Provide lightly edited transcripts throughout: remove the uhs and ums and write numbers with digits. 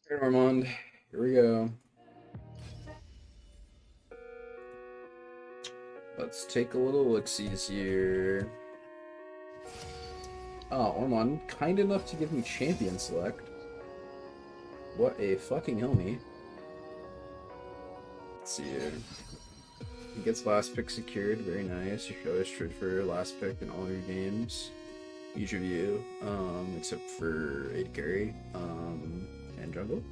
Hey, Ormand, here we go. Let's take a little look-sees here. Oh, Ormond, kind enough to give me champion select. What a fucking homie. Let's see here. He gets last pick secured, very nice. You should always trade for last pick in all your games. Each of you, except for AD carry, and jungle.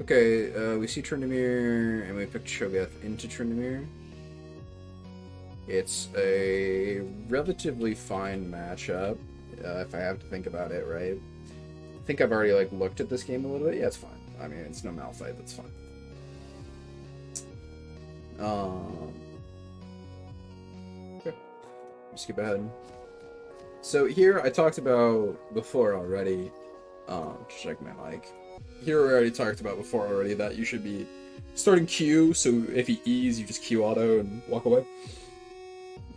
Okay, we see Tryndamere, and we picked Shogath into Tryndamere. It's a relatively fine matchup, if I have to think about it, right? I think I've already looked at this game a little bit. Yeah, it's fine. I mean, it's no Malphite, that's fine. Okay, skip ahead. So here I talked about before already. Check my mic. Here we already talked about before already that you should be starting Q. So if he E's, you just Q auto and walk away.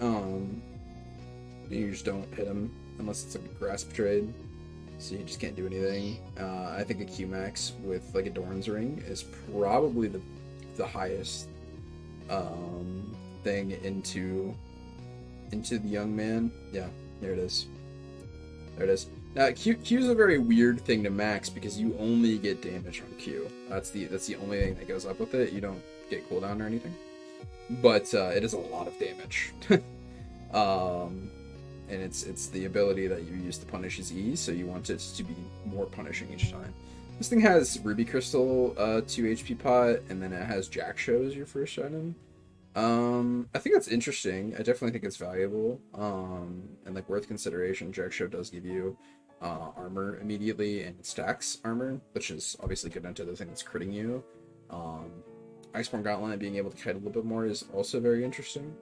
You just don't hit him unless it's like a grasp trade, so you just can't do anything. I think a Q max with like a Dorn's Ring is probably the highest thing into the young man. Yeah, there it is. There it is. Now Q is a very weird thing to max because you only get damage on Q. That's the only thing that goes up with it. You don't get cooldown or anything, but it is a lot of damage. And it's the ability that you use to punish his E, so you want it to be more punishing each time. This thing has Ruby Crystal, 2 HP pot, and then it has Jack Show as your first item. I think that's interesting. I definitely think it's valuable, and like worth consideration. Jack Show does give you armor immediately and stacks armor, which is obviously good into the thing that's critting you. Iceborne Gauntlet being able to kite a little bit more is also very interesting.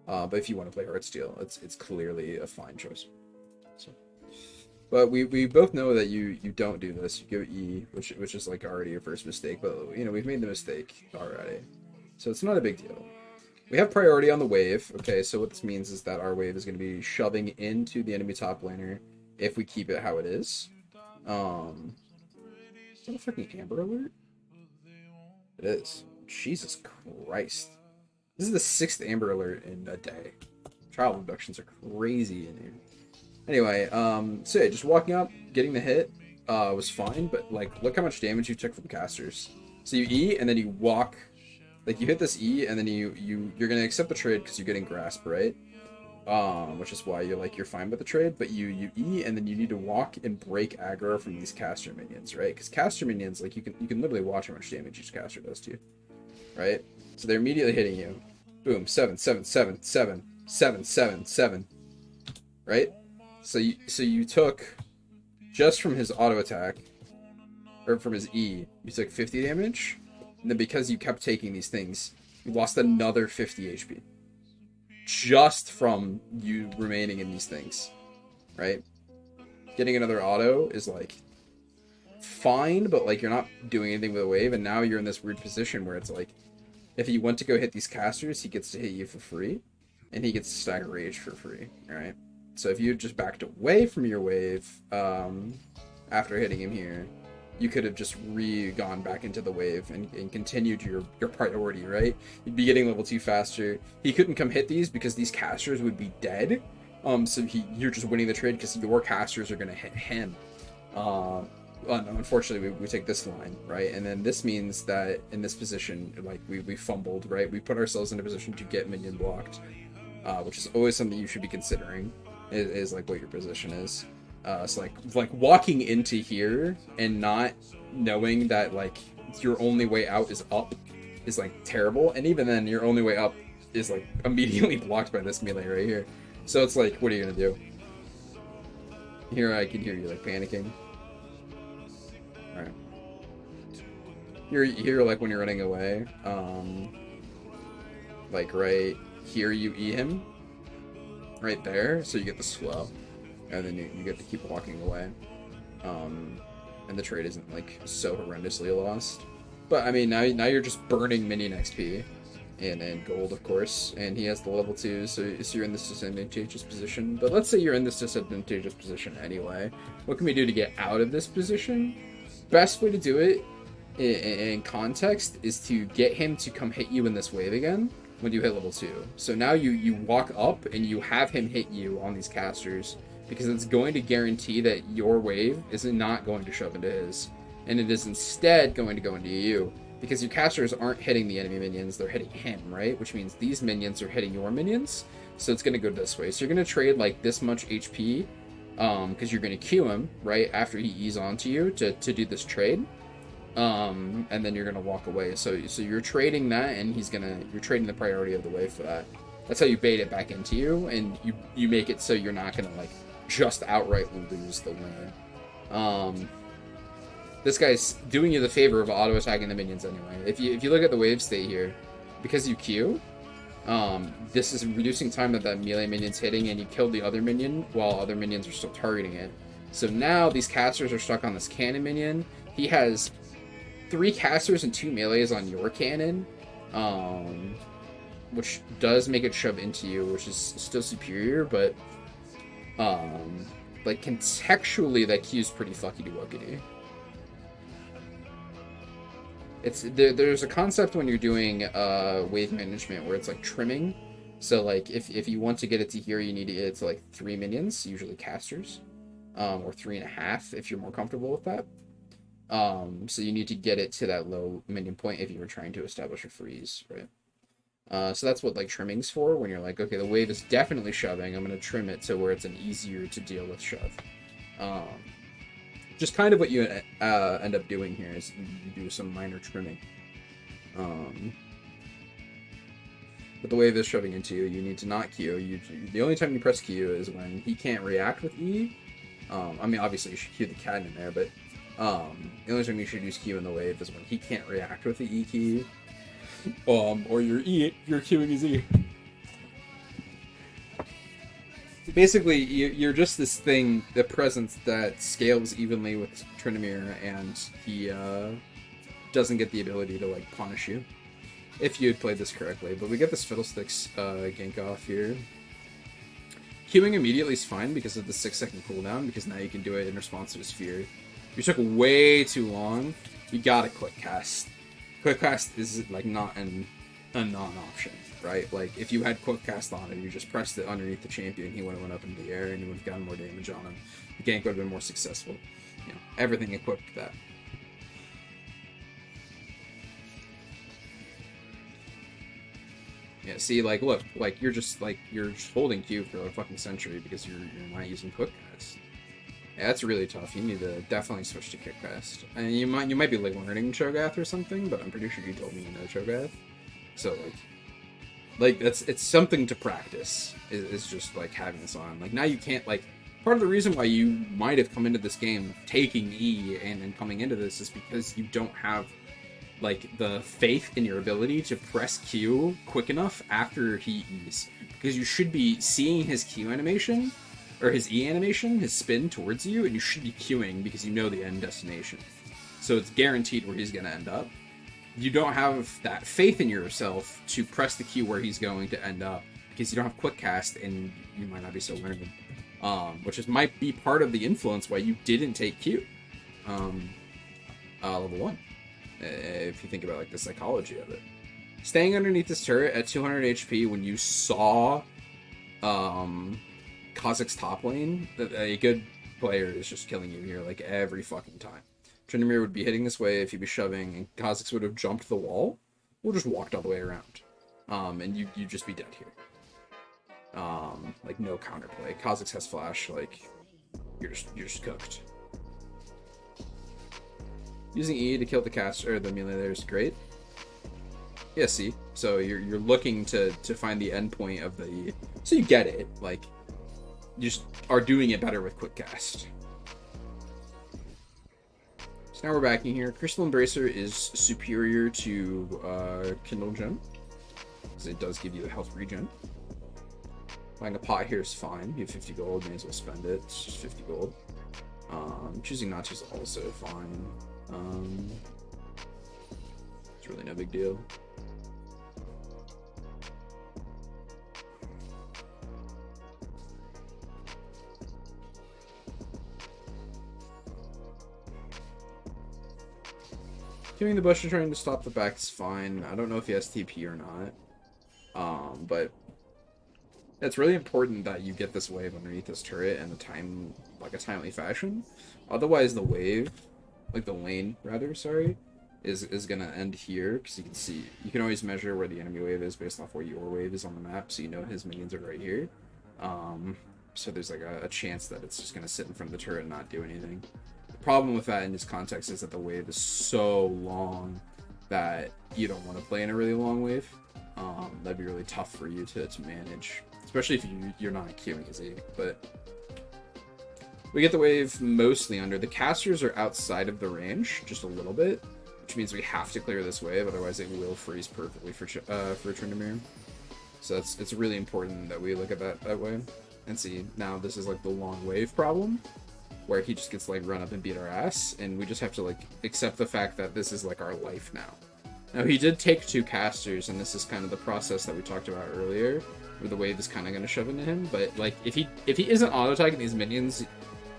But if you want to play Heartsteel, it's clearly a fine choice. So, but we both know that you don't do this. You go E, which is like already your first mistake. But you know we've made the mistake already, so it's not a big deal. We have priority on the wave. Okay, so what this means is that our wave is going to be shoving into the enemy top laner if we keep it how it is. Is that a fucking Amber Alert? It is. Jesus Christ. This is the 6th Amber Alert in a day. Trial abductions are crazy in here. Anyway, so yeah, just walking up, getting the hit, was fine, but like, look how much damage you took from casters. So you E, and then you walk, like you hit this E, and then you're gonna accept the trade because you're getting grasp, right? Which is why you're fine with the trade, but you E, and then you need to walk and break aggro from these caster minions, right? Because caster minions, like you can literally watch how much damage each caster does to you, right? So they're immediately hitting you. Boom, 7, 7, 7, 7, 7, 7, 7. Right? So you took, just from his auto attack, or from his E, you took 50 damage, and then because you kept taking these things, you lost another 50 HP. Just from you remaining in these things. Right? Getting another auto is like fine, but like you're not doing anything with a wave, and now you're in this weird position where it's like, if you want to go hit these casters, he gets to hit you for free, and he gets to stack rage for free, right? So if you just backed away from your wave after hitting him here, you could have just gone back into the wave and continued your priority, right? You'd be getting level 2 faster. He couldn't come hit these because these casters would be dead. So you're just winning the trade because your casters are going to hit him. Unfortunately, we take this line, right? And then this means that in this position, like we fumbled, right? We put ourselves in a position to get minion blocked, which is always something you should be considering. Is like what your position is. So like walking into here and not knowing that like your only way out is up is like terrible, and even then your only way up is like immediately blocked by this melee right here. So it's like, what are you gonna do? Here I can hear you like panicking. Alright. Here, like when you're running away, like right here you E him, right there, so you get the slow, and then you get to keep walking away, and the trade isn't like so horrendously lost. But I mean, now you're just burning minion XP, and gold, of course, and he has the level 2, so you're in this disadvantageous position. But let's say you're in this disadvantageous position anyway. What can we do to get out of this position? Best way to do it in context is to get him to come hit you in this wave again when you hit level 2. So now you walk up and you have him hit you on these casters, because it's going to guarantee that your wave is not going to shove into his, and it is instead going to go into you. Because your casters aren't hitting the enemy minions, they're hitting him, right? Which means these minions are hitting your minions, so it's going to go this way. So you're going to trade like this much HP, because you're going to Q him, right, after he ease onto you to do this trade. And then you're going to walk away. So you're trading that, and you're trading the priority of the wave for that. That's how you bait it back into you, and you make it so you're not going to like just outright lose the lane. This guy's doing you the favor of auto-attacking the minions anyway. If you look at the wave state here, because you Q, this is reducing time that melee minion's hitting, and you killed the other minion while other minions are still targeting it. So now these casters are stuck on this cannon minion. He has 3 casters and 2 melees on your cannon, which does make it shove into you, which is still superior, but like contextually that Q is pretty fuckity-wuckity. There's a concept when you're doing wave management where it's like trimming. So like if you want to get it to here, you need to get it to like 3 minions, usually casters, or 3.5 if you're more comfortable with that. So you need to get it to that low minion point if you were trying to establish a freeze, right? So that's what like trimming's for, when you're like, okay, the wave is definitely shoving, I'm going to trim it to where it's an easier to deal with shove. Just kind of what you end up doing here is you do some minor trimming. But the wave is shoving into you. You need to not Q. The only time you press Q is when he can't react with E. I mean, obviously you should Q the cat in there, but the only time you should use Q in the wave is when he can't react with the E key. Or you're Qing his E. Basically, you're just this thing, the presence that scales evenly with Tryndamere, and he doesn't get the ability to like punish you if you had played this correctly. But we get this Fiddlesticks gank off here. Queuing immediately is fine because of the 6-second cooldown, because now you can do it in response to his fear. You took way too long, you gotta quick cast. Quick cast is like not a non-option, right? Like if you had quick cast on and you just pressed it underneath the champion, he would have went up into the air and you would have gotten more damage on him. The gank would have been more successful. You know, everything equipped that. Yeah, see, like, look, like you're just holding Q for a fucking century because you're not using quick cast. Yeah, that's really tough. You need to definitely switch to quick cast. And you might be like learning Cho'Gath or something, but I'm pretty sure you told me you know Cho'Gath. So like it's something to practice. Is just like having this on. Like now you can't like. Part of the reason why you might have come into this game taking E and then coming into this is because you don't have like the faith in your ability to press Q quick enough after he E's, because you should be seeing his Q animation or his E animation, his spin towards you, and you should be queuing because you know the end destination. So it's guaranteed where he's going to end up. You don't have that faith in yourself to press the Q where he's going to end up because you don't have quick cast and you might not be so learned. Which might be part of the influence why you didn't take Q level 1. If you think about like the psychology of it. Staying underneath this turret at 200 HP when you saw Kha'Zix's top lane, a good player is just killing you here like every fucking time. Tryndamere would be hitting this way if he'd be shoving, and Kha'Zix would have jumped the wall or just walked all the way around. And you'd just be dead here. Like no counterplay. Kha'Zix has flash, like you're just cooked. Using E to kill the caster or the melee there is great. Yeah, see? So you're looking to find the end point of the E. So you get it. Like you just are doing it better with quick cast. So now we're back in here. Crystal Embracer is superior to Kindle Gem, because it does give you a health regen. Buying a pot here is fine. You have 50 gold, may as well spend it. It's just 50 gold. Choosing not to is also fine. It's really no big deal. Killing the bush and trying to stop the back is fine. I don't know if he has TP or not. But it's really important that you get this wave underneath this turret in a timely fashion. Otherwise, the wave, like the lane rather, sorry, is gonna end here, because you can always measure where the enemy wave is based off where your wave is on the map, so you know his minions are right here. So there's like a chance that it's just gonna sit in front of the turret and not do anything. The problem with that in this context is that the wave is so long that you don't want to play in a really long wave. That'd be really tough for you to manage, especially if you're not queuing as a. But we get the wave mostly under. The casters are outside of the range just a little bit, which means we have to clear this wave, otherwise it will freeze perfectly for Tryndamere. So it's really important that we look at that way. And see, now this is like the long wave problem, where he just gets like run up and beat our ass, and we just have to like accept the fact that this is like our life now. Now, he did take 2 casters, and this is kind of the process that we talked about earlier, where the wave is kind of going to shove into him. But like, if he isn't auto-attacking these minions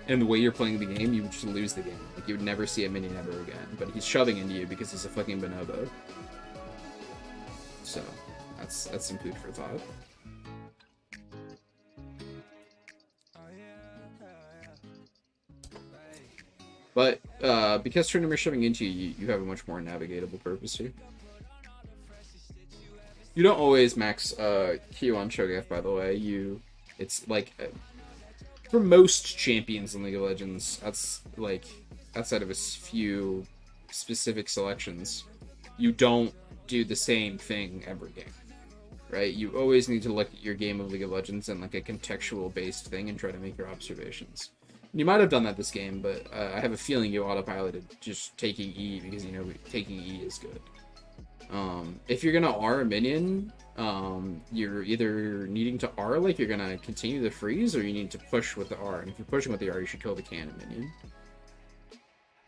in the way you're playing the game, you would just lose the game. Like, you would never see a minion ever again. But he's shoving into you because he's a fucking bonobo. So, that's some food for thought. But because Tryndamere shoving into you, you have a much more navigatable purpose here. You don't always max Q on Cho'Gath, by the way. It's like for most champions in League of Legends, that's like outside of a few specific selections, you don't do the same thing every game, right? You always need to look at your game of League of Legends in like a contextual based thing and try to make your observations. You might have done that this game, but I have a feeling you autopiloted just taking E, because you know taking E is good. If you're gonna R a minion, you're either needing to R like you're gonna continue the freeze, or you need to push with the R. And if you're pushing with the R, you should kill the cannon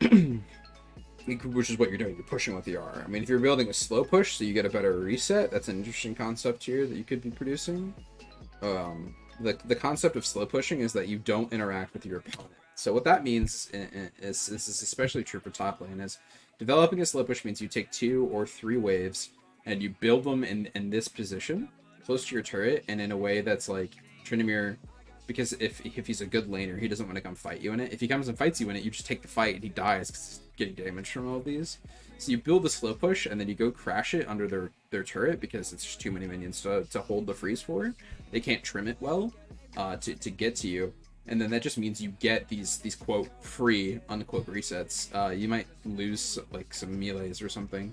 minion. Which is what you're doing, you're pushing with the R. I mean, if you're building a slow push so you get a better reset, that's an interesting concept here that you could be producing. The concept of slow pushing is that you don't interact with your opponent. So what that means is this is especially true for top lane, is developing a slow push means you take 2 or 3 waves and you build them in this position close to your turret, and in a way that's like Tryndamere, because if he's a good laner, he doesn't want to come fight you in it. If he comes and fights you in it, you just take the fight and he dies because he's getting damage from all of these. So you build the slow push and then you go crash it under their turret, because it's just too many minions to hold the freeze for. They can't trim it well to get to you, and then that just means you get these quote free unquote resets. You might lose like some melees or something,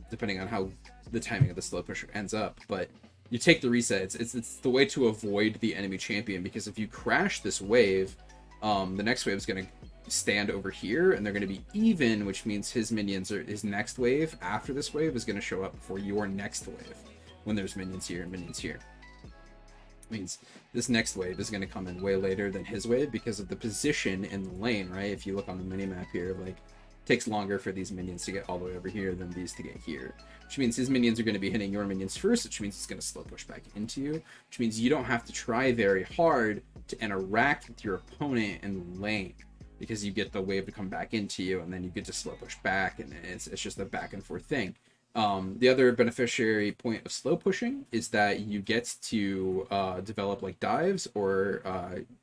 depending on how the timing of the slow push ends up, but you take the reset. It's the way to avoid the enemy champion, because if you crash this wave, the next wave is going to stand over here and they're going to be even, which means his next wave after this wave is going to show up before your next wave, when there's minions here and minions here. It means this next wave is going to come in way later than his wave because of the position in the lane, right? If you look on the minimap here, like, it takes longer for these minions to get all the way over here than these to get here, which means his minions are going to be hitting your minions first, which means it's going to slow push back into you, which means you don't have to try very hard to interact with your opponent in the lane, because you get the wave to come back into you, and then you get to slow push back, and it's just a back and forth thing. The other beneficiary point of slow pushing is that you get to develop like dives or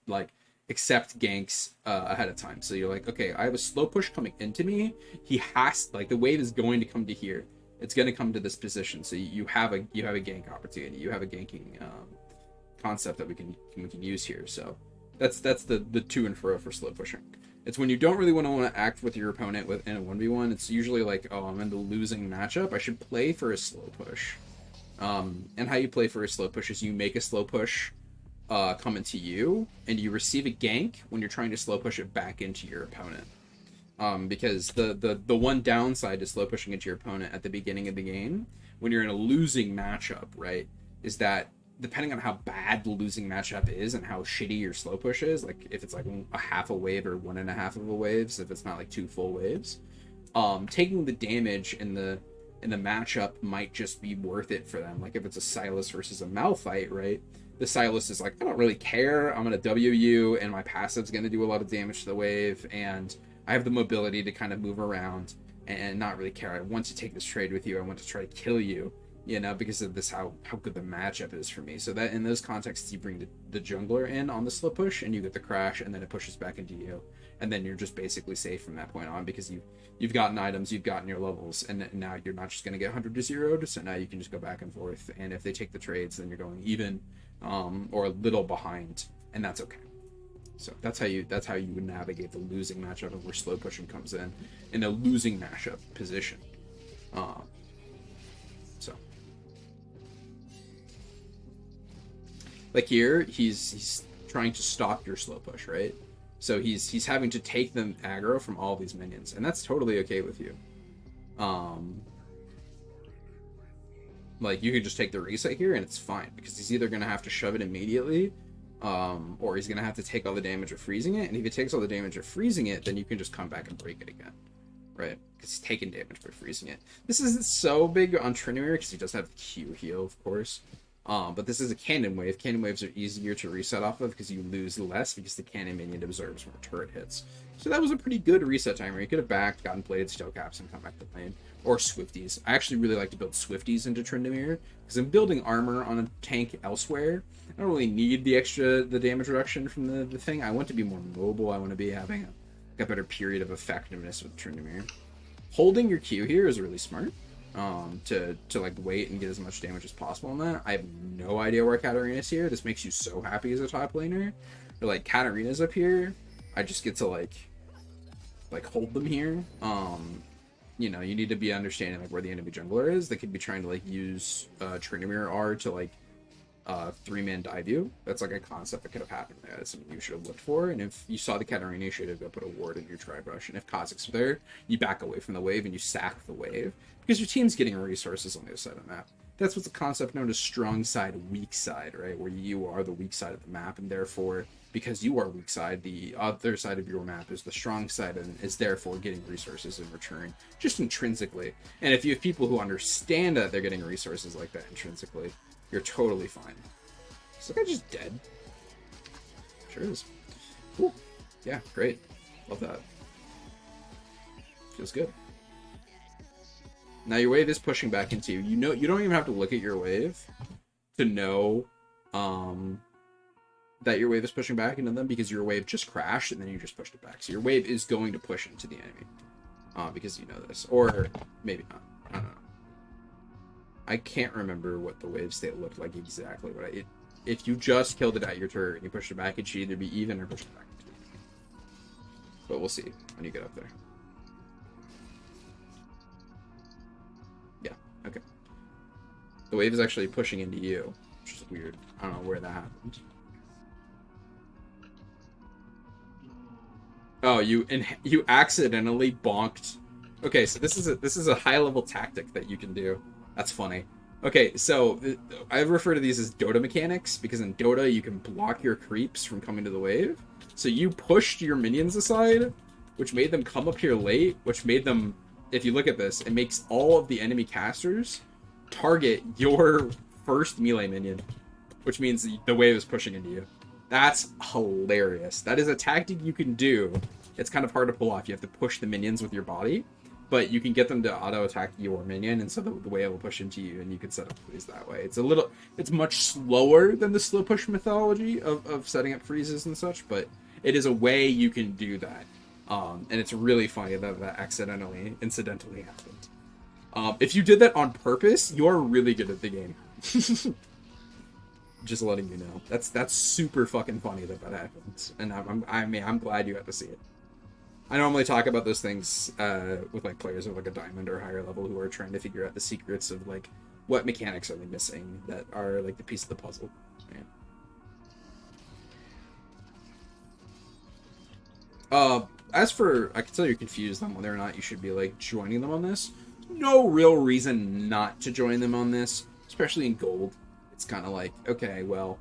like accept ganks ahead of time. So you're like, okay, I have a slow push coming into me. He has, like, the wave is going to come to here. It's going to come to this position. So you have a gank opportunity. You have a ganking concept that we can use here. So that's the to and fro for slow pushing. It's when you don't really want to act with your opponent in a 1v1. It's usually like, oh, I'm in the losing matchup, I should play for a slow push. And how you play for a slow push is you make a slow push come into you, and you receive a gank when you're trying to slow push it back into your opponent. Because the one downside to slow pushing into your opponent at the beginning of the game, when you're in a losing matchup, right, is that depending on how bad the losing matchup is and how shitty your slow push is, like if it's like a half a wave or 1.5 of a waves, if it's not like 2 full waves, taking the damage in the matchup might just be worth it for them. Like if it's a Sylas versus a Malphite, right? The Sylas is like, I don't really care. I'm going to W you, and my passive's going to do a lot of damage to the wave, and I have the mobility to kind of move around. and not really care. I want to take this trade with you. I want to try to kill you, you know, because of this, how good the matchup is for me. So that in those contexts, you bring the jungler in on the slow push, and you get the crash, and then it pushes back into you, and then you're just basically safe from that point on, because you've gotten items, you've gotten your levels, and now you're not just going to get 100 to 0'd, so now you can just go back and forth, and if they take the trades, then you're going even, or a little behind, and that's okay. So that's how you would navigate the losing matchup of where slow pushing comes in a losing matchup position. So like here, he's trying to stop your slow push, right? So he's having to take the aggro from all these minions, and that's totally okay with you. Like, you can just take the reset here and it's fine, because he's either gonna have to shove it immediately, or he's gonna have to take all the damage of freezing it, and if he takes all the damage of freezing it, then you can just come back and break it again, right? Because he's taking damage by freezing it. This isn't so big on Tryndamere because he does have the Q heal, of course. But this is a cannon wave. Cannon waves are easier to reset off of because you lose less, because the cannon minion absorbs more turret hits. So that was a pretty good reset timer. You could have backed, gotten played, steel caps, and come back to lane. Or Swifties. I actually really like to build Swifties into Tryndamere, because I'm building armor on a tank elsewhere. I don't really need the damage reduction from the thing. I want to be more mobile. I want to be having a better period of effectiveness with Tryndamere. Holding your Q here is really smart. To like wait and get as much damage as possible on that. I have no idea where Katarina's here. This makes you so happy as a top laner. Or like, Katarina's up here, I just get to like hold them here. You know, you need to be understanding like where the enemy jungler is. They could be trying to like use Tryndamere R to like 3-man dive you. That's like a concept that could have happened there. That's something you should have looked for. And if you saw the Katarina, you should have go put a ward in your tri-brush. And if Kha'Zix's there, you back away from the wave and you sack the wave, because your team's getting resources on the other side of the map. That's what's a concept known as strong side, weak side, right? Where you are the weak side of the map, and therefore, because you are weak side, the other side of your map is the strong side, and is therefore getting resources in return, just intrinsically. And if you have people who understand that they're getting resources like that intrinsically, you're totally fine. Is this guy just dead? Sure is. Cool. Yeah, great. Love that. Feels good. Now your wave is pushing back into you. You know, you don't even have to look at your wave to know that your wave is pushing back into them, because your wave just crashed and then you just pushed it back. So your wave is going to push into the enemy, because you know this. Or maybe not. I don't know. I can't remember what the wave state looked like exactly, but if you just killed it at your turret and you pushed it back, it should either be even or push it back into it. But we'll see when you get up there. Yeah, okay. The wave is actually pushing into you, which is weird. I don't know where that happened. Oh, you accidentally bonked. Okay, so this is a high level tactic that you can do. That's funny. Okay, so I refer to these as Dota mechanics, because in Dota you can block your creeps from coming to the wave. So you pushed your minions aside, which made them come up here late, which made them, if you look at this, it makes all of the enemy casters target your first melee minion, which means the wave is pushing into you. That's hilarious. That is a tactic you can do. It's kind of hard to pull off. You have to push the minions with your body, but you can get them to auto attack your minion, and so the wave will push into you, and you can set up freeze that way. It's much slower than the slow push methodology of setting up freezes and such, but it is a way you can do that. And it's really funny that incidentally happened. If you did that on purpose, you are really good at the game. Just letting you know. That's super fucking funny that happened, and I'm glad you got to see it. I normally talk about those things with like players of like a diamond or higher level who are trying to figure out the secrets of like what mechanics are they missing that are like the piece of the puzzle. Yeah. As for, I can tell you're confused on whether or not you should be like joining them on this. No real reason not to join them on this, especially in gold. It's kind of like, okay, well,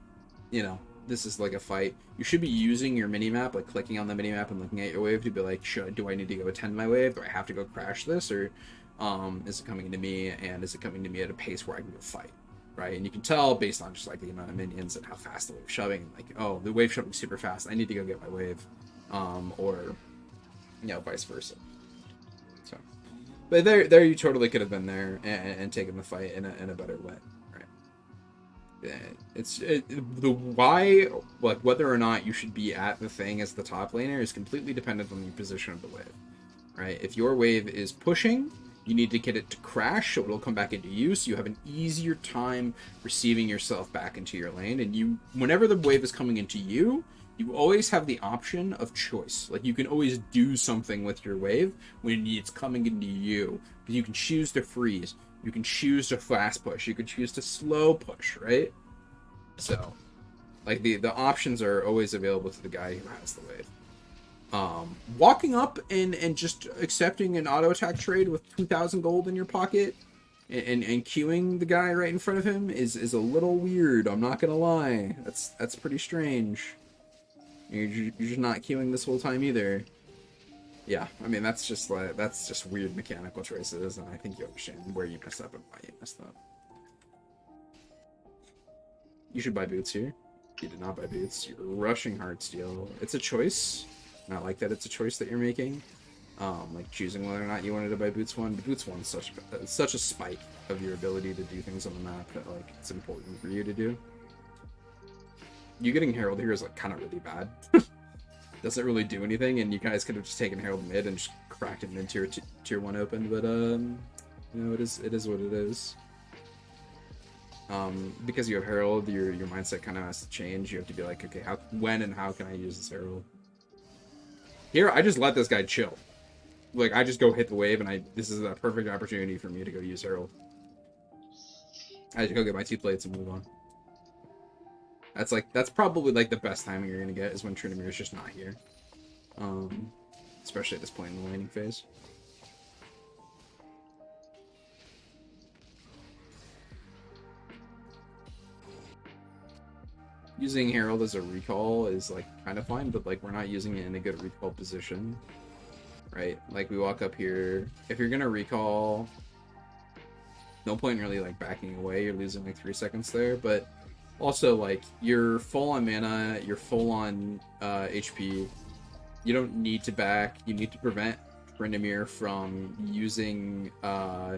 you know, this is like a fight. You should be using your minimap, like clicking on the minimap and looking at your wave to be like, do I need to go attend my wave? Do I have to go crash this? Or is it coming into me, and is it coming to me at a pace where I can go fight? Right? And you can tell based on just like the amount of minions and how fast the wave's shoving. Like, oh, the wave shoving super fast. I need to go get my wave. Or, you know, vice versa. So, But there you totally could have been there and taken the fight in a better way, right? The why, like whether or not you should be at the thing as the top laner is completely dependent on your position of the wave, right? If your wave is pushing, you need to get it to crash so it'll come back into you, so you have an easier time receiving yourself back into your lane. And you, whenever the wave is coming into you, you always have the option of choice. Like, you can always do something with your wave when it's coming into you. You can choose to freeze. You can choose to fast push. You can choose to slow push, right? So, like, the options are always available to the guy who has the wave. Walking up and just accepting an auto attack trade with 2,000 gold in your pocket and queuing the guy right in front of him is a little weird. I'm not gonna lie. That's pretty strange. You're just not queuing this whole time either. Yeah, I mean that's just weird mechanical choices, and I think you understand where you messed up and why you messed up. You should buy boots here. You did not buy boots. You're rushing Heartsteel. It's a choice. And I like that it's a choice that you're making. Like choosing whether or not you wanted to buy boots one. But boots one is such a spike of your ability to do things on the map that like it's important for you to do. You getting Herald here is like kind of really bad. Doesn't really do anything, and you guys could have just taken Herald mid and just cracked it mid tier 1 open. But you know, it is what it is. Because you have Herald, your mindset kind of has to change. You have to be like, okay, when and how can I use this Herald? Here, I just let this guy chill. Like, I just go hit the wave, and this is a perfect opportunity for me to go use Herald. I just go get my 2 plates and move on. That's probably like the best timing you're gonna get is when Tryndamere is just not here. Especially at this point in the laning phase. Using Herald as a recall is like kind of fine, but like we're not using it in a good recall position, right? Like we walk up here, if you're gonna recall, no point in really like backing away. You're losing like 3 seconds there, but also like you're full on mana, you're full on HP. You don't need to back. You need to prevent Tryndamere from using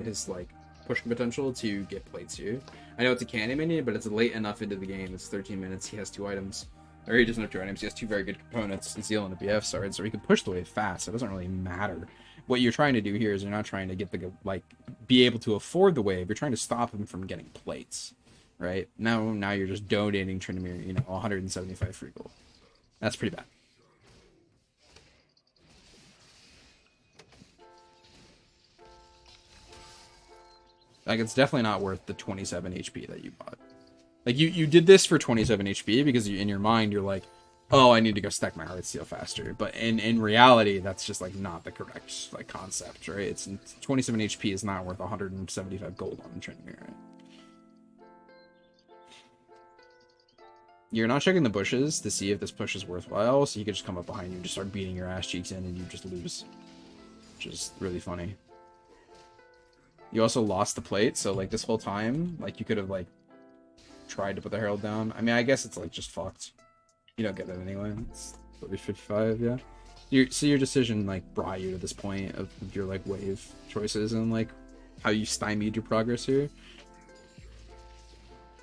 his like pushing potential to get plates here. I know it's a candy minion, but it's late enough into the game. It's 13 minutes. He has 2 items. Or he doesn't have 2 items. He has 2 very good components, Zeal and a BF Sword, so he can push the wave fast. It doesn't really matter. What you're trying to do here is you're not trying to get the be able to afford the wave. You're trying to stop him from getting plates, right? Now you're just donating Tryndamere, you know, 175 free gold. That's pretty bad. Like, it's definitely not worth the 27 HP that you bought. Like, you did this for 27 HP because in your mind, you're like, oh, I need to go stack my Heartsteel faster. But in reality, that's just, like, not the correct, like, concept, right? It's 27 HP is not worth 175 gold on Tryndamere, right? You're not checking the bushes to see if this push is worthwhile, so you could just come up behind you and just start beating your ass cheeks in and you just lose. Which is really funny. You also lost the plate, so like this whole time, like you could have like tried to put the Herald down. I mean, I guess it's like just fucked. You don't get it anyway. It's 55, yeah. So your decision like brought you to this point of your like wave choices and like how you stymied your progress here.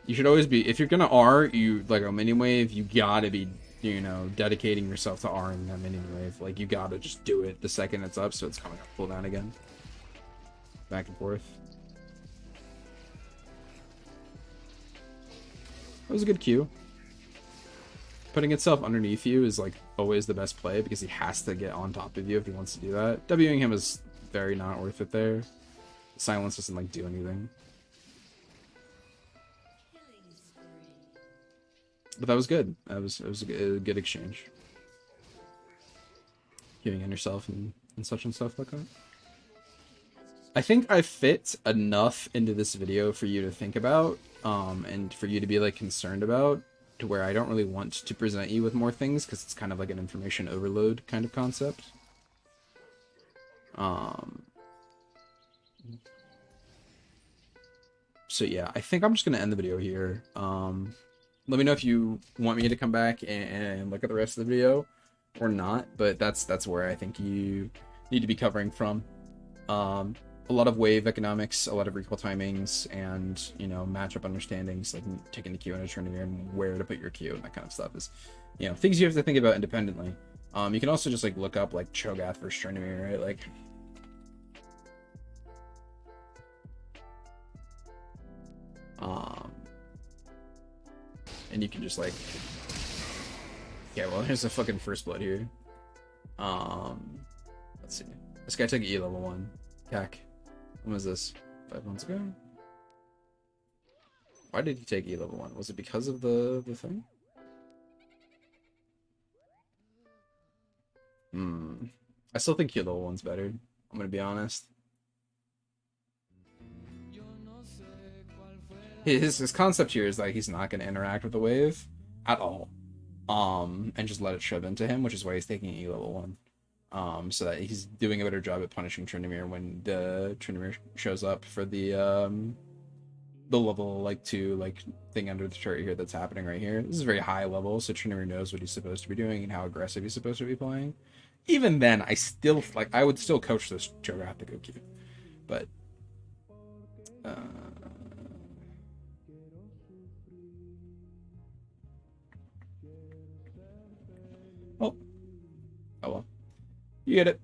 You should always be, if you're gonna R, you like a mini wave, you gotta be, you know, dedicating yourself to R'ing that mini wave. Like you gotta just do it the second it's up, so it's coming up cooldown again. Back and forth. That was a good Q. Putting itself underneath you is like always the best play because he has to get on top of you if he wants to do that. Wing him is very not worth it there. Silence doesn't like do anything. But that was good. It was a good exchange. Giving in yourself and such and stuff like that. I think I fit enough into this video for you to think about, and for you to be like concerned about, to where I don't really want to present you with more things because it's kind of like an information overload kind of concept. So yeah, I think I'm just gonna end the video here. Let me know if you want me to come back and look at the rest of the video or not, but that's where I think you need to be covering from. a lot of wave economics, a lot of recoil timings, and, you know, matchup understandings, like taking the Q in a tournament and where to put your Q and that kind of stuff is, you know, things you have to think about independently. You can also just like look up like Cho'Gath versus Tryndamere, right? Like, and you can just like, yeah, well, here's the fucking first blood here. Let's see. This guy took E level 1. Cac. When was this? 5 months ago? Why did he take E level 1? Was it because of the thing? I still think Q level 1's better. I'm gonna be honest. His concept here is like he's not gonna interact with the wave at all. And just let it shove into him, which is why he's taking E level 1. So that he's doing a better job at punishing Tryndamere when the Tryndamere shows up for the level like 2 like thing under the chart here that's happening right here. This is very high level, so Tryndamere knows what he's supposed to be doing and how aggressive he's supposed to be playing. Even then, I would still coach this Cho'Gath to go Q, but oh well, you get it.